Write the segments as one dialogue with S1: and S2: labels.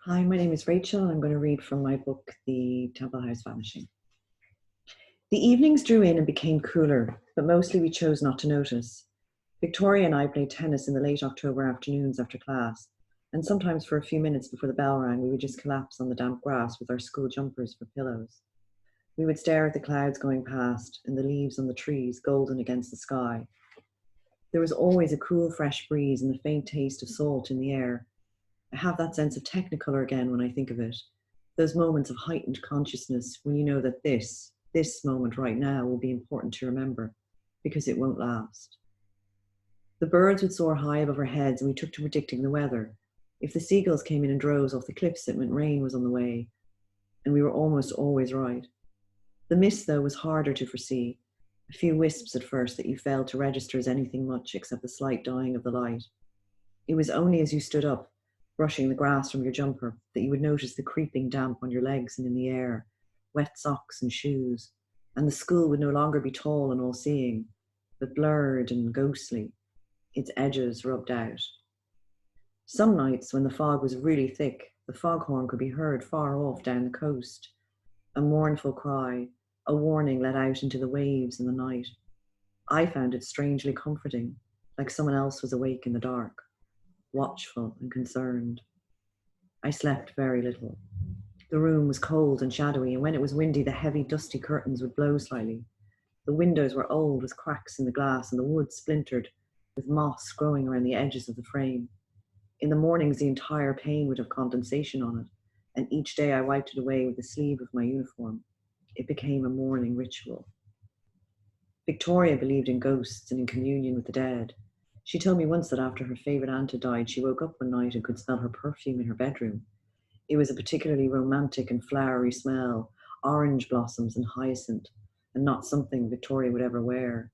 S1: Hi, my name is Rachel, and I'm going to read from my book, The Temple House Vanishing. The evenings drew in and became cooler, but mostly we chose not to notice. Victoria and I played tennis in the late October afternoons after class, and sometimes for a few minutes before the bell rang, we would just collapse on the damp grass with our school jumpers for pillows. We would stare at the clouds going past and the leaves on the trees golden against the sky. There was always a cool, fresh breeze and the faint taste of salt in the air. I have that sense of technicolor again when I think of it. Those moments of heightened consciousness when you know that this moment right now will be important to remember because it won't last. The birds would soar high above our heads and we took to predicting the weather. If the seagulls came in droves off the cliffs, it meant rain was on the way, and we were almost always right. The mist, though, was harder to foresee. A few wisps at first that you failed to register as anything much except the slight dying of the light. It was only as you stood up, brushing the grass from your jumper, that you would notice the creeping damp on your legs and in the air, wet socks and shoes, and the school would no longer be tall and all-seeing, but blurred and ghostly, its edges rubbed out. Some nights, when the fog was really thick, the foghorn could be heard far off down the coast, a mournful cry, a warning let out into the waves in the night. I found it strangely comforting, like someone else was awake in the dark, watchful and concerned. I slept very little. The room was cold and shadowy, and when it was windy, the heavy, dusty curtains would blow slightly. The windows were old with cracks in the glass, and the wood splintered, with moss growing around the edges of the frame. In the mornings, the entire pane would have condensation on it, and each day I wiped it away with the sleeve of my uniform. It became a morning ritual. Victoria believed in ghosts and in communion with the dead. She told me once that after her favorite aunt had died, she woke up one night and could smell her perfume in her bedroom. It was a particularly romantic and flowery smell, orange blossoms and hyacinth, and not something Victoria would ever wear.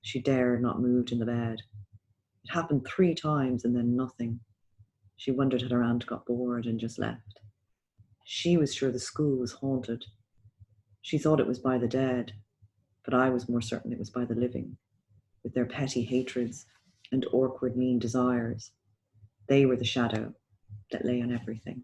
S1: She dared not move in the bed. It happened 3 times and then nothing. She wondered had her aunt got bored and just left. She was sure the school was haunted. She thought it was by the dead, but I was more certain it was by the living, with their petty hatreds and awkward, mean desires. They were the shadow that lay on everything.